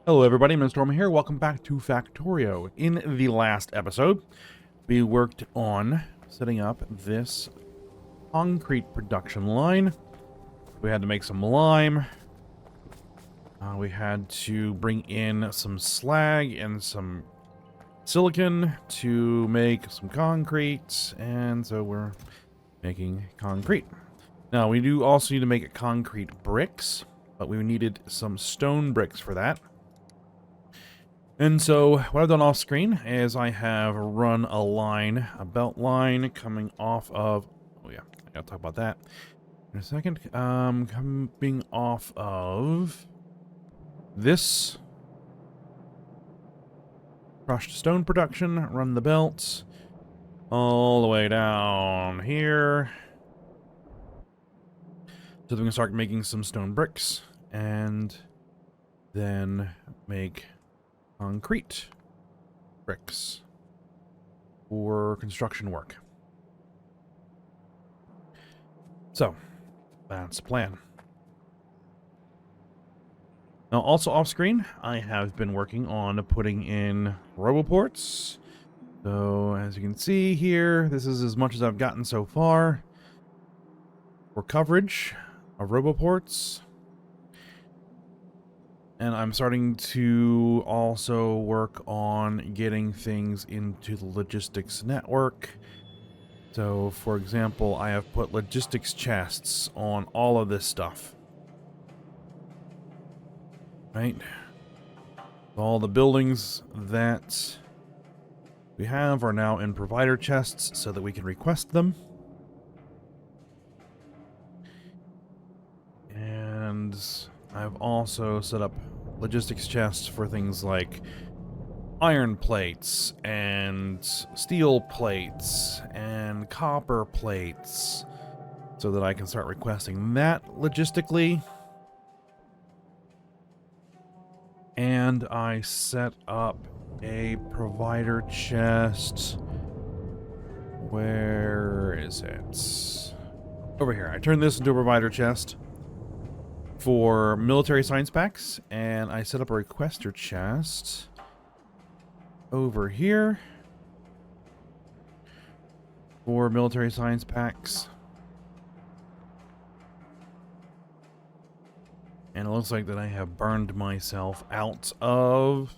Hello everybody, Storm here. Welcome back to Factorio. In the last episode, we worked on setting up this concrete production line. We had to make some lime. We had to bring in some slag and some silicon to make some concrete, and so we're making concrete. Now, we do also need to make concrete bricks, but we needed some stone bricks for that. And so what I've done off screen is I have run a line, a belt line coming off of, oh yeah, I gotta talk about that in a second. Coming off of this crushed stone production, run the belts all the way down here. So that we can start making some stone bricks and then make concrete bricks for construction work. So that's the plan. Now, also off screen, I have been working on putting in roboports. So as you can see here, this is as much as I've gotten so far for coverage of roboports. And I'm starting to also work on getting things into the logistics network. So, for example, I have put logistics chests on all of this stuff. Right? All the buildings that we have are now in provider chests so that we can request them. And I've also set up logistics chests for things like iron plates and steel plates and copper plates so that I can start requesting that logistically. And I set up a provider chest. Where is it? Over here. I turned this into a provider chest for military science packs, and I set up a requester chest over here for military science packs. And it looks like that I have burned myself out of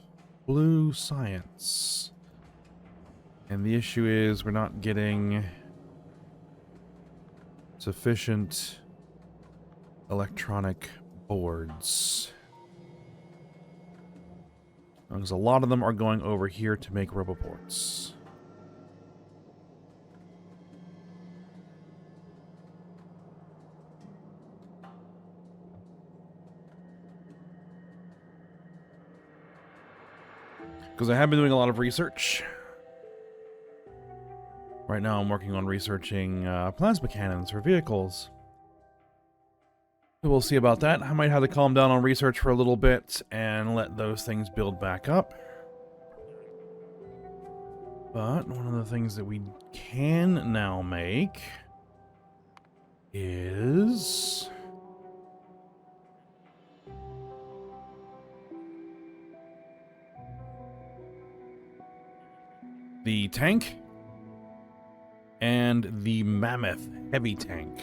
blue science. And the issue is we're not getting sufficient electronic boards. Because a lot of them are going over here to make roboports. Because I have been doing a lot of research. Right now I'm working on researching plasma cannons for vehicles. So we'll see about that. I might have to calm down on research for a little bit and let those things build back up. But one of the things that we can now make is the tank and the mammoth heavy tank.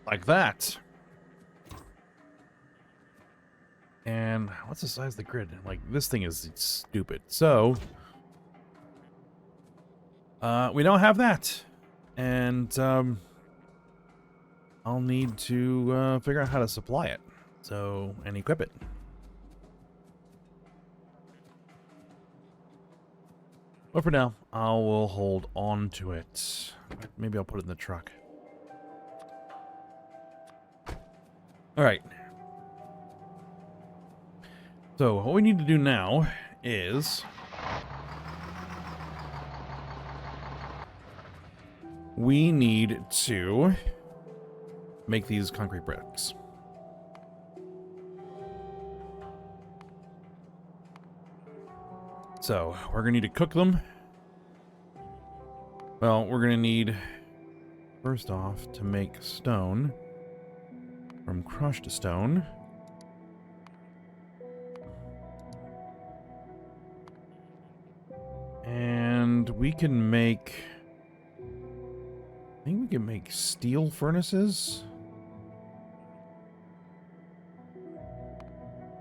Like that. And what's the size of the grid? Like, this thing is stupid. So we don't have that. And I'll need to figure out how to supply it. So, and equip it. But for now, I will hold on to it. Maybe I'll put it in the truck. Alright. So, what we need to do now is we need to make these concrete bricks. So, we're going to need to cook them. Well, we're going to need, first off, to make stone from crushed stone. And we can make... I think we can make steel furnaces.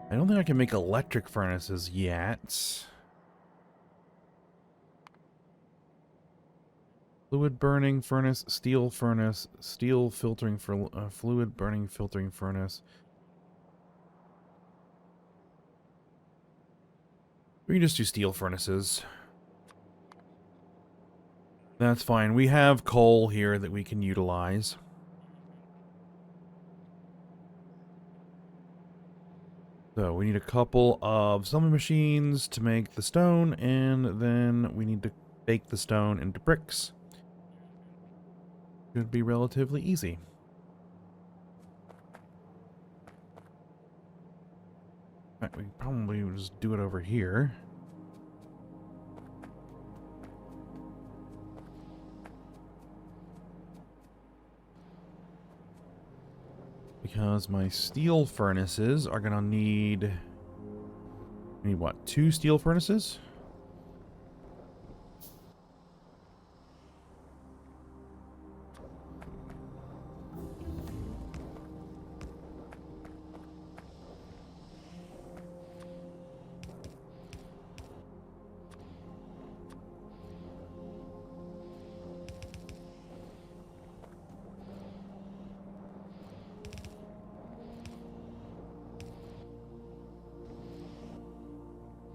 I don't think I can make electric furnaces yet. Fluid burning furnace, steel filtering for fluid burning filtering furnace. We can just do steel furnaces. That's fine. We have coal here that we can utilize. So we need a couple of sewing machines to make the stone, and then we need to bake the stone into bricks. Should be relatively easy. Right, we probably will just do it over here. Because my steel furnaces are gonna need what, 2 steel furnaces?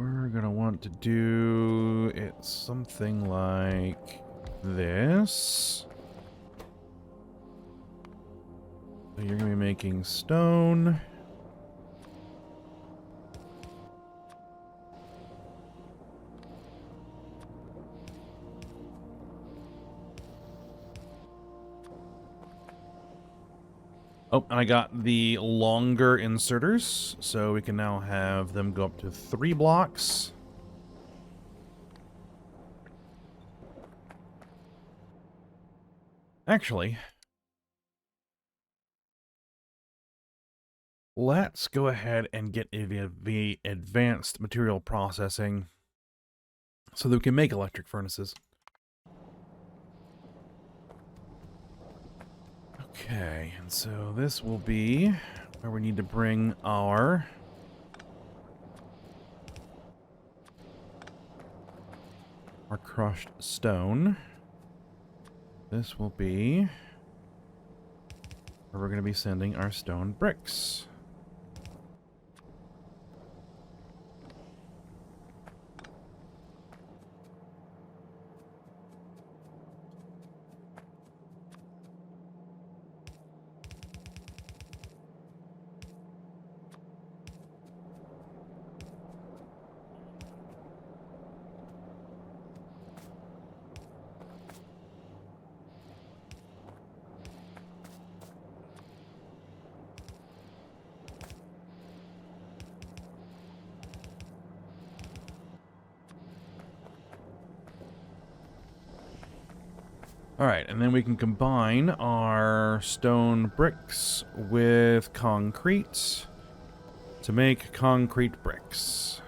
We're gonna want to do it something like this. So you're gonna be making stone. Oh, and I got the longer inserters, so we can now have them go up to 3 blocks. Actually, let's go ahead and get the advanced material processing so that we can make electric furnaces. Okay, and so this will be where we need to bring our crushed stone. This will be where we're going to be sending our stone bricks. Alright, and then we can combine our stone bricks with concrete to make concrete bricks.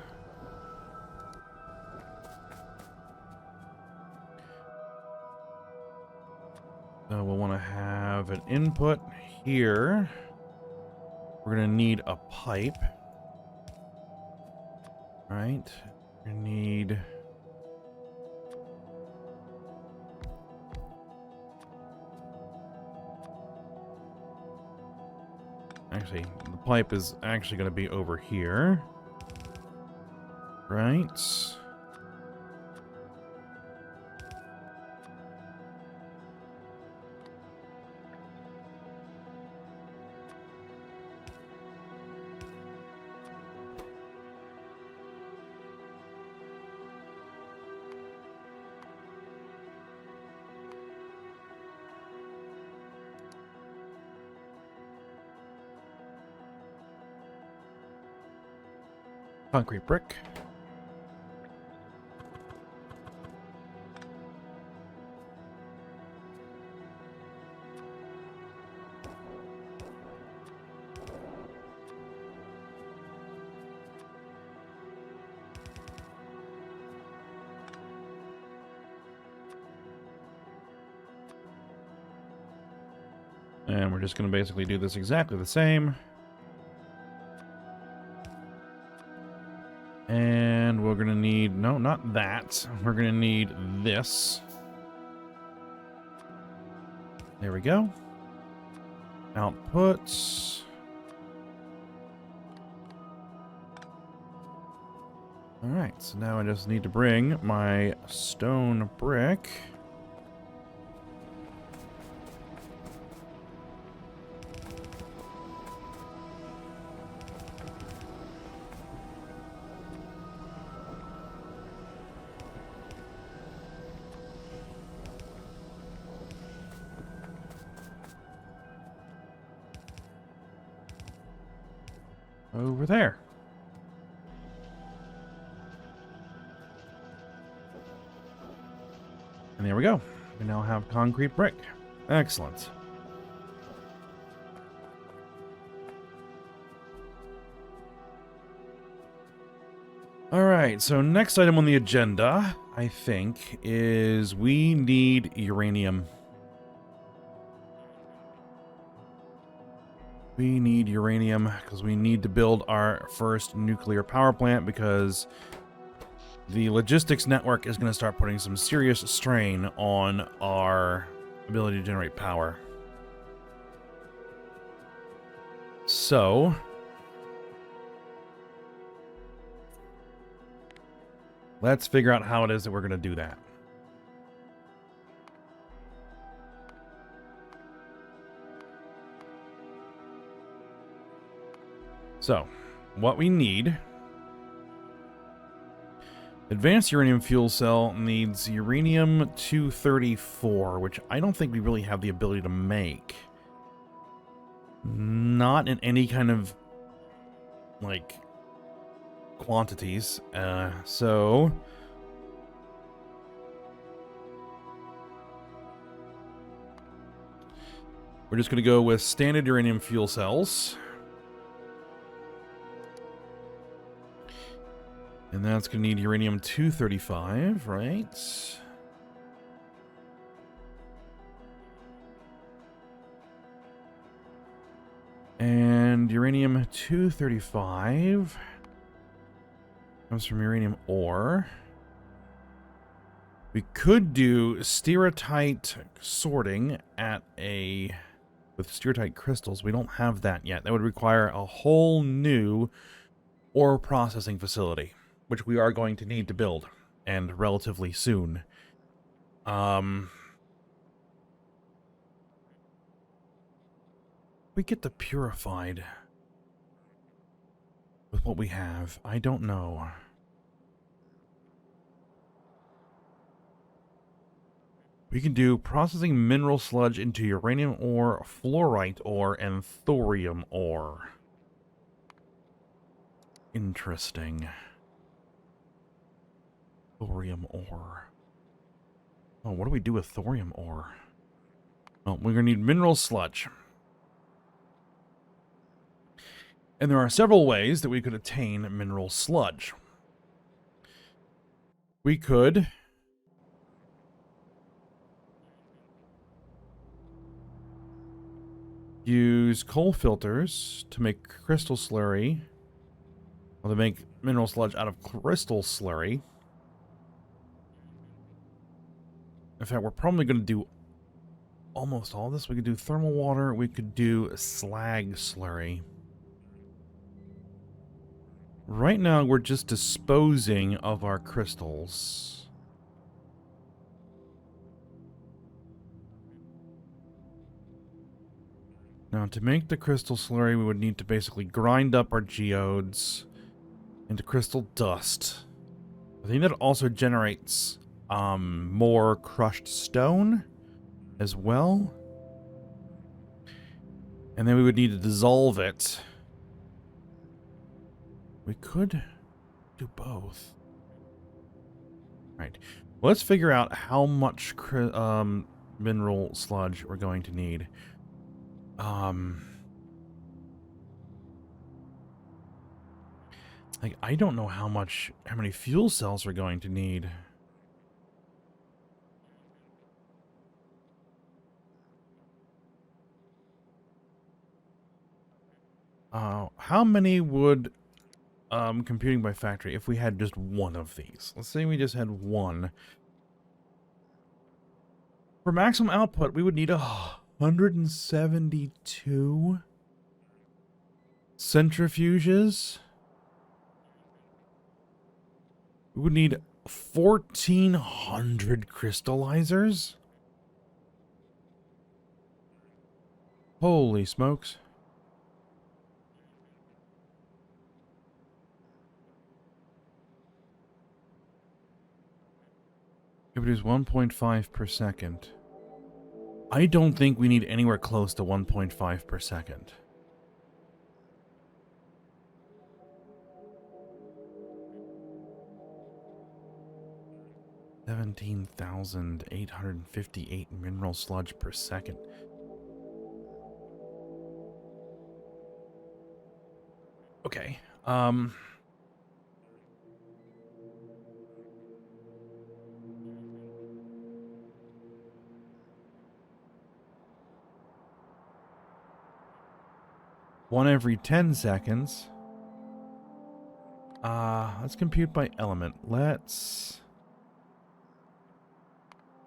So we'll want to have an input here. We're going to need a pipe. Right? We're going to need... Actually, the pipe is actually going to be over here. Right? Concrete brick. And we're just going to basically do this exactly the same. And we're going to need... No, not that. We're going to need this. There we go. Outputs. Alright, so now I just need to bring my stone brick... over there. And there we go. We now have concrete brick. Excellent. Alright, so next item on the agenda, I think, is we need uranium. We need uranium because we need to build our first nuclear power plant because the logistics network is going to start putting some serious strain on our ability to generate power. So, let's figure out how it is that we're going to do that. So, what we need... Advanced uranium fuel cell needs uranium-234, which I don't think we really have the ability to make. Not in any kind of, like, quantities. So... we're just going to go with standard uranium fuel cells. And that's going to need uranium-235, right? And uranium-235 comes from uranium ore. We could do stereotype sorting at with stereotype crystals. We don't have that yet. That would require a whole new ore processing facility, which we are going to need to build, and relatively soon. We get the purified with what we have. I don't know. We can do processing mineral sludge into uranium ore, fluorite ore, and thorium ore. Interesting. Thorium ore. Oh, what do we do with thorium ore? Oh, we're going to need mineral sludge. And there are several ways that we could attain mineral sludge. We could use coal filters to make crystal slurry, or to make mineral sludge out of crystal slurry. In fact, we're probably going to do almost all this. We could do thermal water. We could do slag slurry. Right now, we're just disposing of our crystals. Now, to make the crystal slurry, we would need to basically grind up our geodes into crystal dust. I think that also generates more crushed stone as well. And then we would need to dissolve it. We could do both. Right. Well, let's figure out how much mineral sludge we're going to need. Like, I don't know how many fuel cells we're going to need. How many would computing by factory if we had just one of these? Let's say we just had one. For maximum output, we would need 172 centrifuges. We would need 1,400 crystallizers. Holy smokes. It produces 1.5 per second. I don't think we need anywhere close to 1.5 per second. $17,858 mineral sludge per second. Okay. One every 10 seconds. Let's compute by element.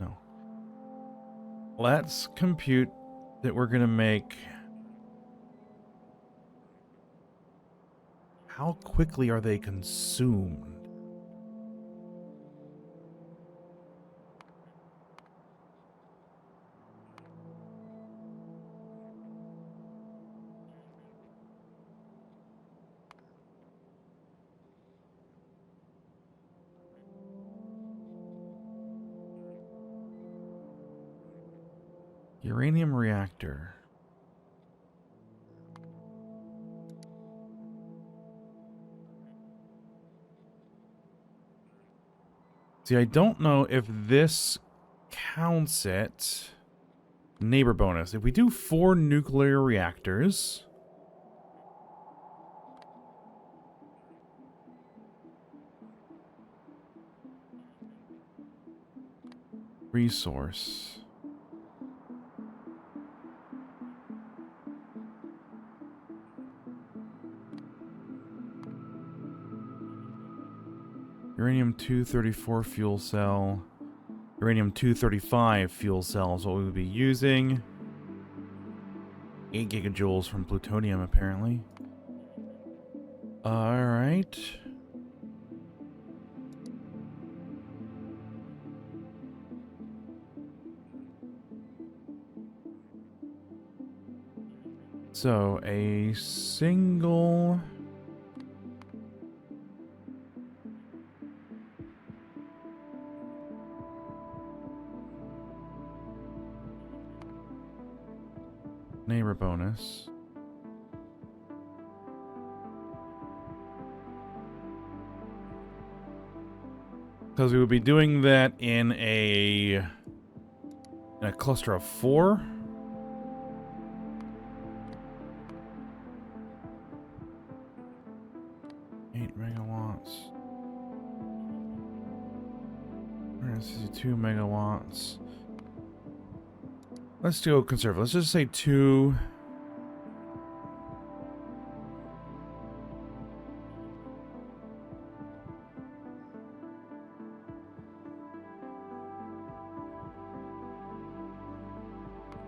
No. Let's compute that we're gonna make. How quickly are they consumed? Uranium reactor. See, I don't know if this counts it. Neighbor bonus. If we do 4 nuclear reactors, resource. Uranium-234 fuel cell. Uranium-235 fuel cell is what we would be using. 8 gigajoules from plutonium, apparently. Alright. So, a single... neighbor bonus. Because we would be doing that in a cluster of 4. Megawatts. 162 megawatts. Let's do conservative. Let's just say 2.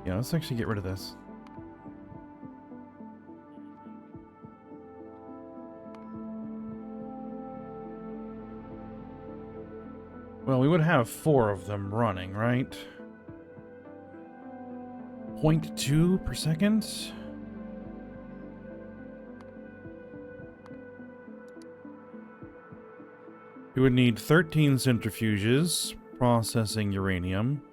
Yeah, let's actually get rid of this. Well, we would have 4 of them running, right? 0.2 per second? We would need 13 centrifuges processing uranium.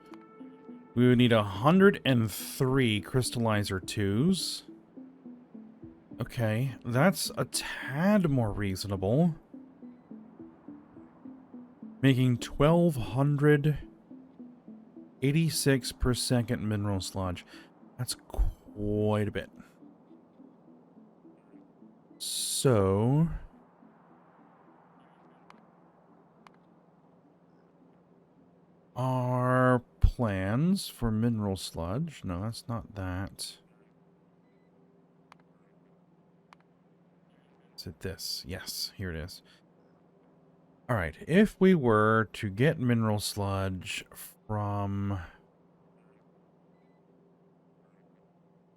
We would need 103 crystallizer 2s. Okay, that's a tad more reasonable. Making 1,286 per second mineral sludge. That's quite a bit. So... our plans for mineral sludge. No, that's not that. Is it this? Yes, here it is. All right, if we were to get mineral sludge from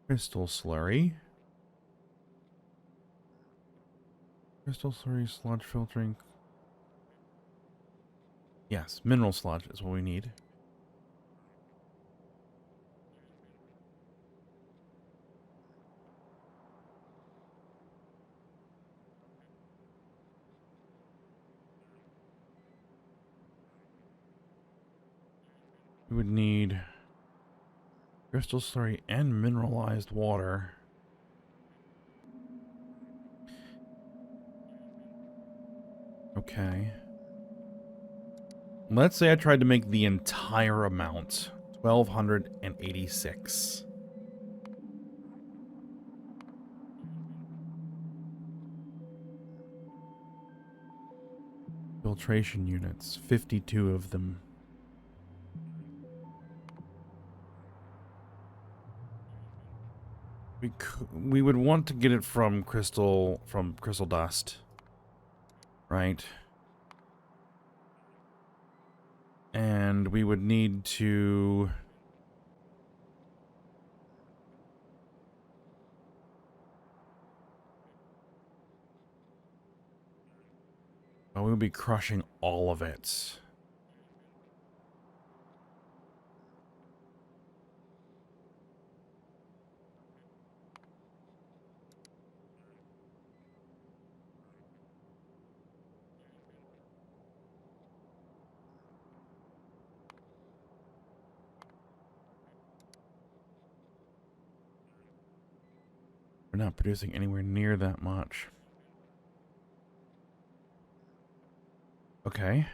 crystal slurry, sludge filtering. Yes, mineral sludge is what we need. We would need crystal slurry and mineralized water. Okay. Let's say I tried to make the entire amount. 1,286. Filtration units. 52 of them. We would want to get it from crystal dust. Right? And we would need to... Oh, we would be crushing all of it. We're not producing anywhere near that much. Okay.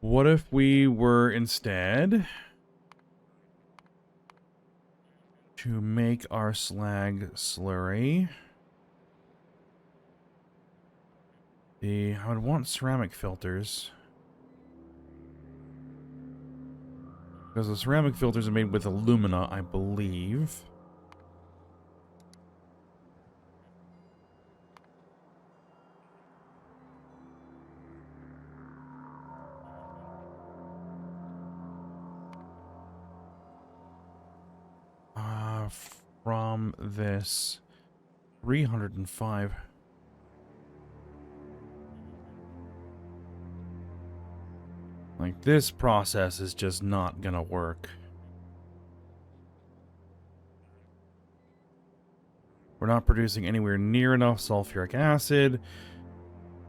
What if we were instead to make our slag slurry? I would want ceramic filters. Because the ceramic filters are made with alumina, I believe. From this 305. Like, this process is just not gonna work. We're not producing anywhere near enough sulfuric acid.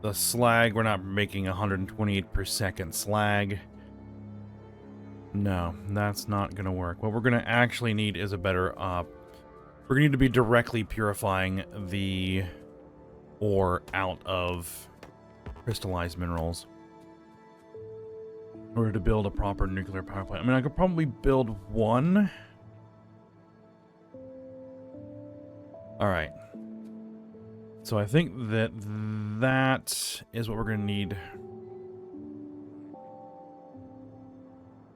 The slag, we're not making 128 per second slag. No, that's not gonna work. What we're gonna actually need is a better, we're gonna need to be directly purifying the ore out of crystallized minerals in order to build a proper nuclear power plant. I mean, I could probably build one. Alright. So I think that is what we're going to need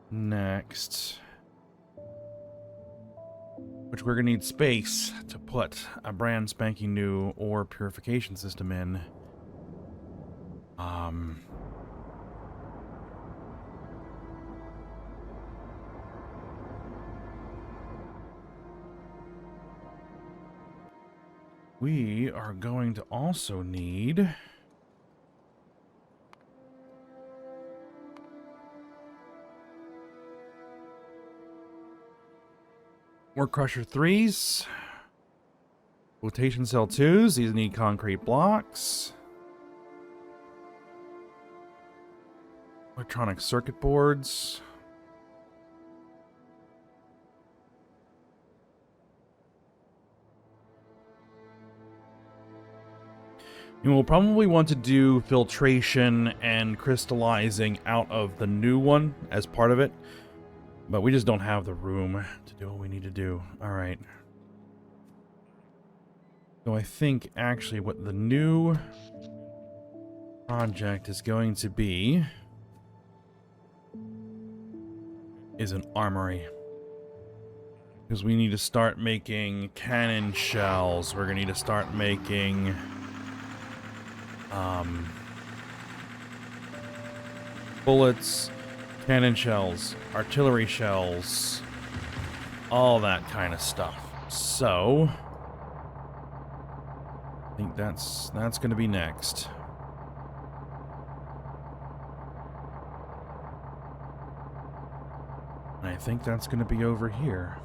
next. Which we're going to need space to put a brand spanking new ore purification system in. We are going to also need ore crusher 3s, flotation cell 2s. These need concrete blocks, electronic circuit boards. And we'll probably want to do filtration and crystallizing out of the new one as part of it. But we just don't have the room to do what we need to do. Alright. So I think actually what the new project is going to be is an armory. Because we need to start making cannon shells. We're going to need to start making... bullets, cannon shells, artillery shells, all that kind of stuff. So... I think that's going to be next. And I think that's going to be over here.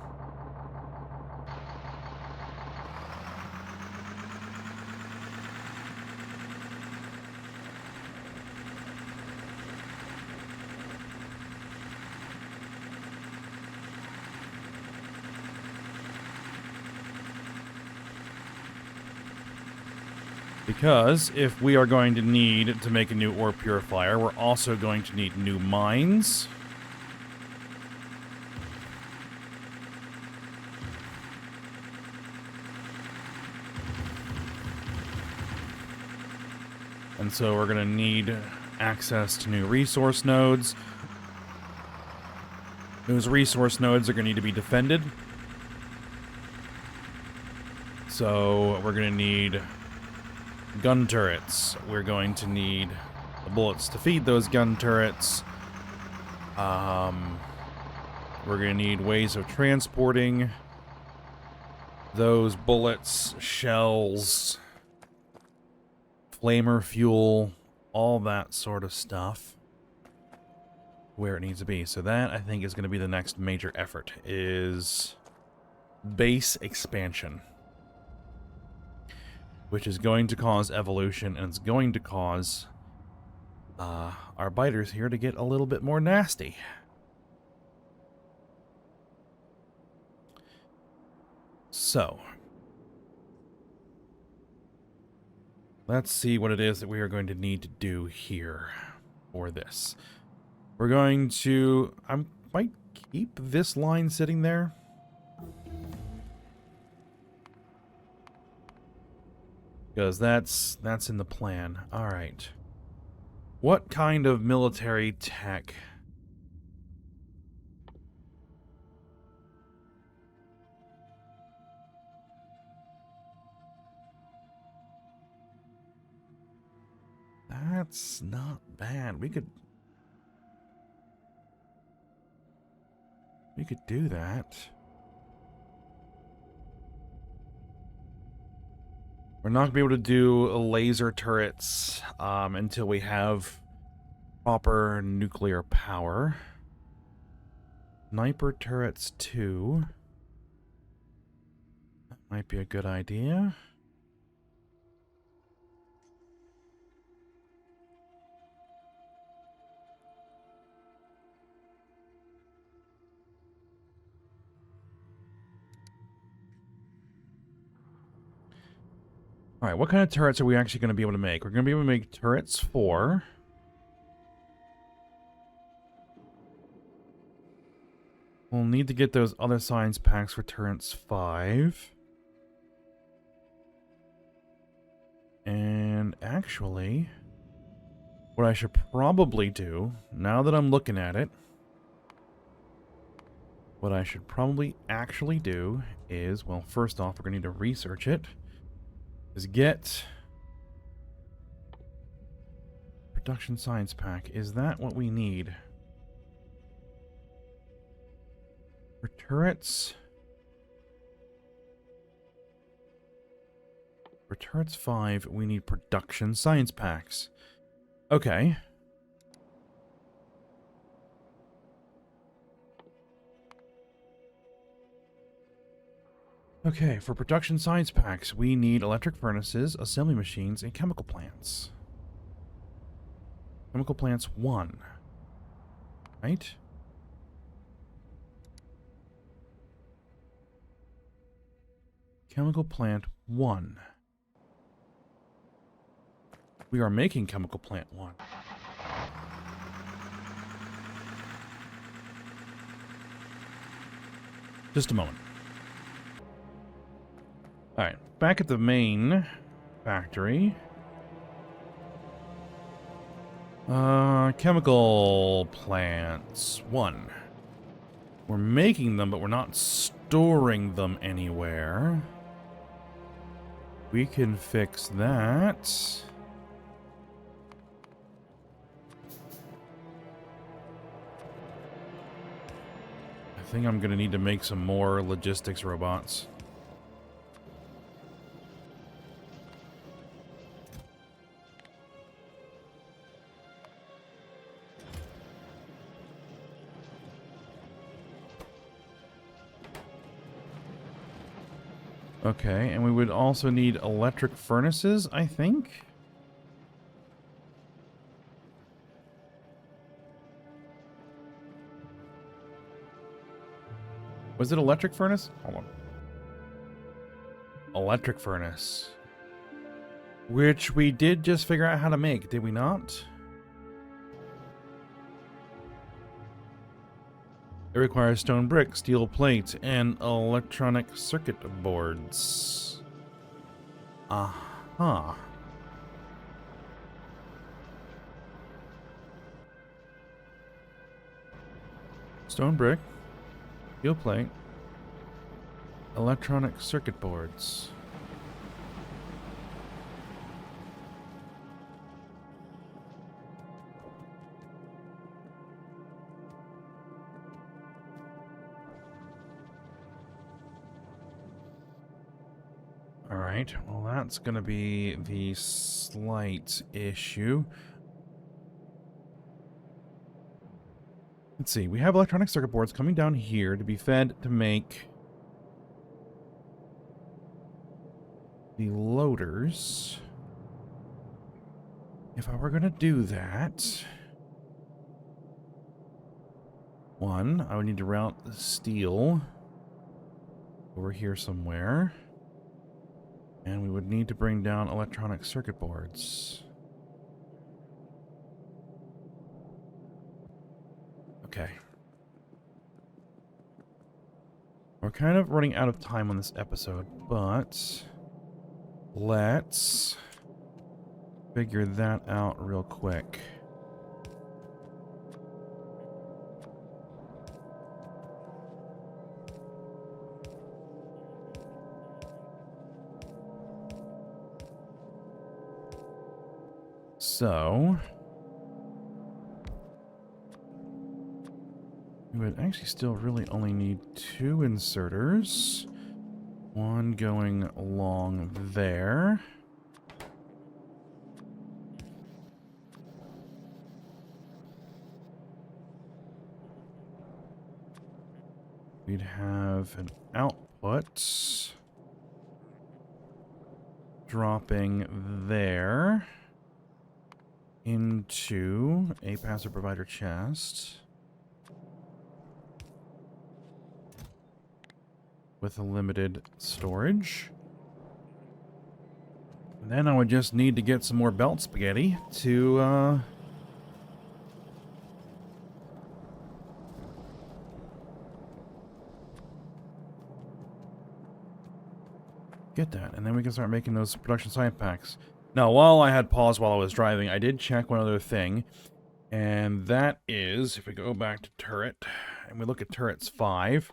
Because if we are going to need to make a new ore purifier, we're also going to need new mines. And so we're going to need access to new resource nodes. Those resource nodes are going to need to be defended. So we're going to need gun turrets. We're going to need the bullets to feed those gun turrets. We're going to need ways of transporting those bullets, shells, flamer fuel, all that sort of stuff where it needs to be. So that, I think, is going to be the next major effort, is base expansion. Which is going to cause evolution, and it's going to cause our biters here to get a little bit more nasty. So, let's see what it is that we are going to need to do here for this. We're going to... I might keep this line sitting there. Because that's in the plan. Alright. What kind of military tech? That's not bad. We could do that. We're not going to be able to do laser turrets until we have proper nuclear power. Sniper turrets, too. That might be a good idea. Alright, what kind of turrets are we actually going to be able to make? We're going to be able to make turrets 4. We'll need to get those other science packs for turrets 5. And actually, what I should probably do, now that I'm looking at it, what I should probably actually do is, well, first off, we're going to need to research it. Is get production science pack. Is that what we need? For turrets? For turrets 5, we need production science packs. Okay. Okay, for production science packs, we need electric furnaces, assembly machines, and chemical plants. Chemical plants 1. Right? Chemical plant 1. We are making chemical plant 1. Just a moment. Alright, back at the main factory. Chemical plants 1. We're making them, but we're not storing them anywhere. We can fix that. I think I'm going to need to make some more logistics robots. Okay, and we would also need electric furnaces, I think. Was it electric furnace? Hold on. Electric furnace. Which we did just figure out how to make, did we not? It requires stone brick, steel plate, and electronic circuit boards. Uh-huh. Stone brick, steel plate, electronic circuit boards. Alright, well that's gonna be the slight issue. Let's see, we have electronic circuit boards coming down here to be fed to make the loaders. If I were gonna do that, one, I would need to route the steel over here somewhere. And we would need to bring down electronic circuit boards. Okay. We're kind of running out of time on this episode, but let's figure that out real quick. So, we would actually still really only need 2 inserters. One going along there. We'd have an output dropping there into a passive provider chest with a limited storage. And then I would just need to get some more belt spaghetti to get that, and then we can start making those production science packs. Now, while I had paused while I was driving, I did check one other thing, and that is, if we go back to turret, and we look at turrets 5,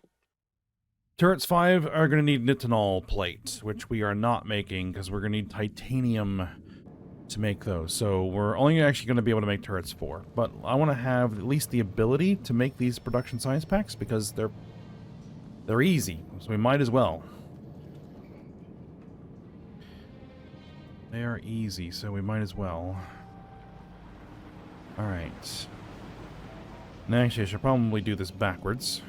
turrets 5 are going to need nitinol plate, which we are not making, because we're going to need titanium to make those. So we're only actually going to be able to make turrets 4, but I want to have at least the ability to make these production science packs, because they're easy, so we might as well. They are easy, so we might as well. Alright. Now, actually, I should probably do this backwards.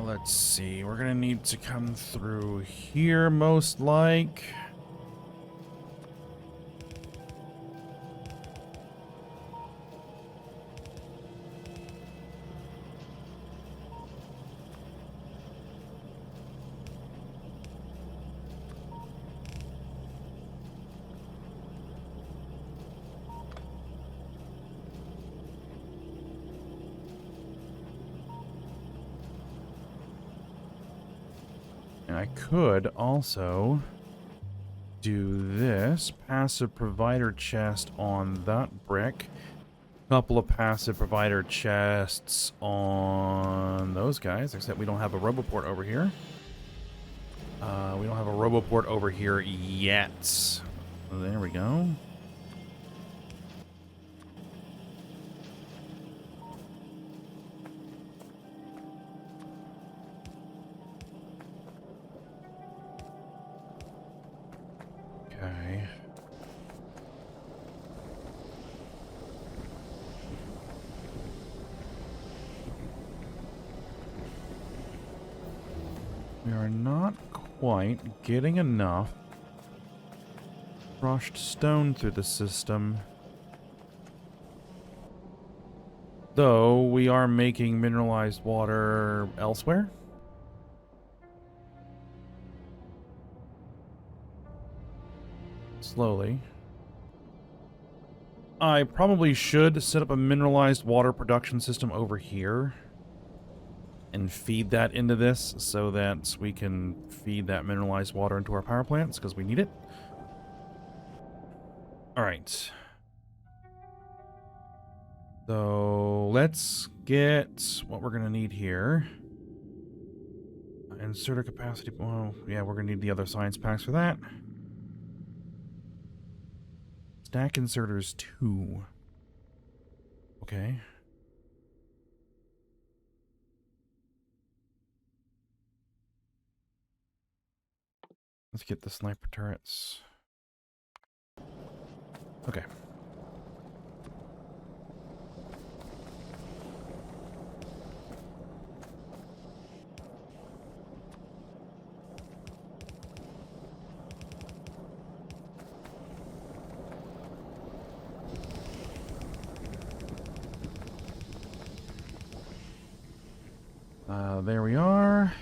Let's see. We're gonna need to come through here, most like. I could also do this. Passive provider chest on that brick. Couple of passive provider chests on those guys, except we don't have a roboport over here. We don't have a roboport over here yet. There we go. Okay. We are not quite getting enough crushed stone through the system. Though we are making mineralized water elsewhere. Slowly. I probably should set up a mineralized water production system over here and feed that into this so that we can feed that mineralized water into our power plants because we need it. All right. So let's get what we're going to need here. Inserter capacity. Well, yeah, we're going to need the other science packs for that. Stack inserters 2. Okay. Let's get the sniper turrets. Okay. There we are.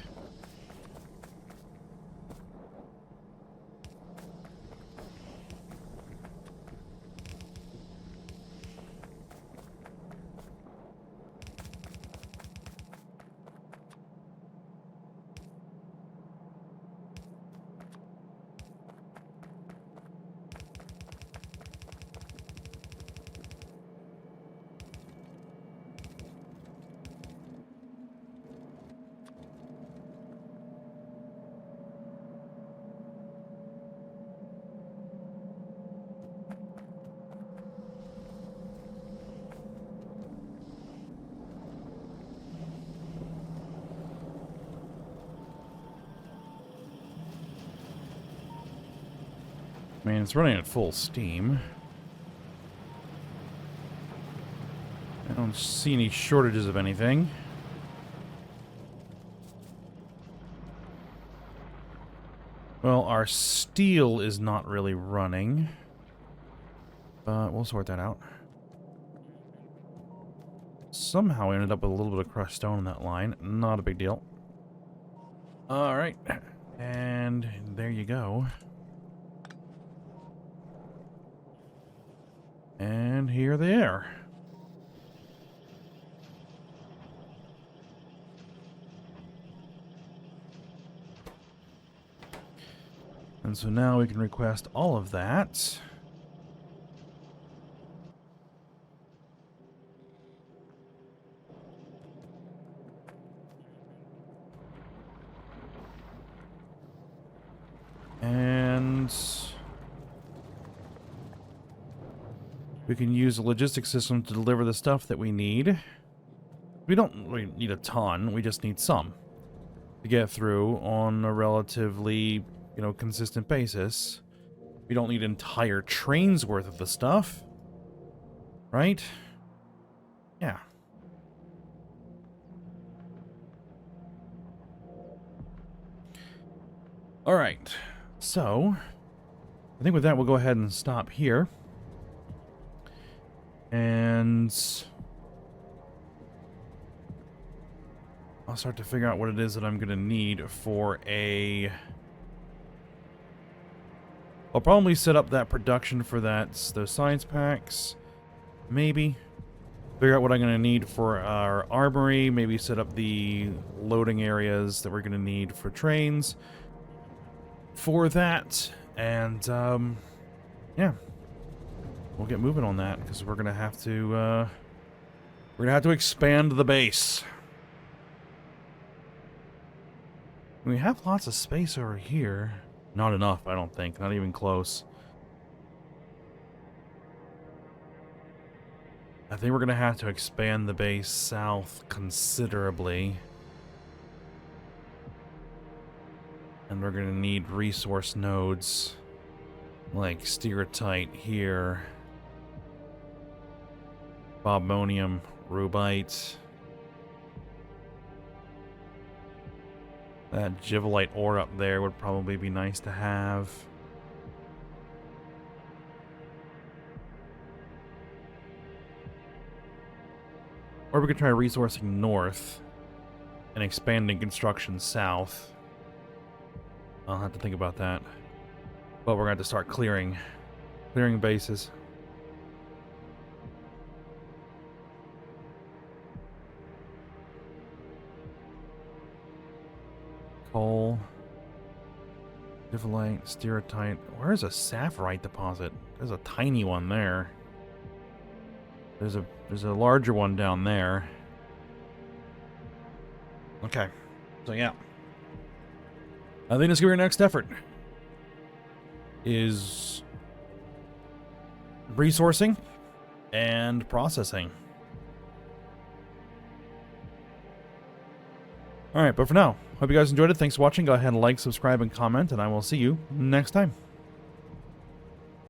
I mean, it's running at full steam. I don't see any shortages of anything. Well, our steel is not really running. But we'll sort that out. Somehow we ended up with a little bit of crushed stone on that line. Not a big deal. Alright. And there you go. And here they are. And so now we can request all of that. And we can use a logistics system to deliver the stuff that we need. We don't really need a ton, we just need some to get through on a relatively, consistent basis. We don't need entire trains worth of the stuff. Right? Yeah. Alright. So, I think with that we'll go ahead and stop here. And I'll start to figure out what it is that I'm going to need for a... I'll probably set up that production for those science packs. Maybe. Figure out what I'm going to need for our armory. Maybe set up the loading areas that we're going to need for trains. for that. And, yeah. We'll get moving on that, because we're going to have to, expand the base. We have lots of space over here. Not enough, I don't think. Not even close. I think we're going to have to expand the base south considerably. And we're going to need resource nodes like stereotyte here, bobmonium, rubite. That givelite ore up there would probably be nice to have. Or we could try resourcing north and expanding construction south. I'll have to think about that. But we're going to have to start clearing bases. Coal, givelite, stereotyte. Where's a sapphirite deposit? There's a tiny one there. There's a larger one down there. Okay. So yeah. I think that's gonna be our next effort. Is resourcing and processing. Alright, but for now, hope you guys enjoyed it. Thanks for watching. Go ahead and like, subscribe, and comment, and I will see you next time.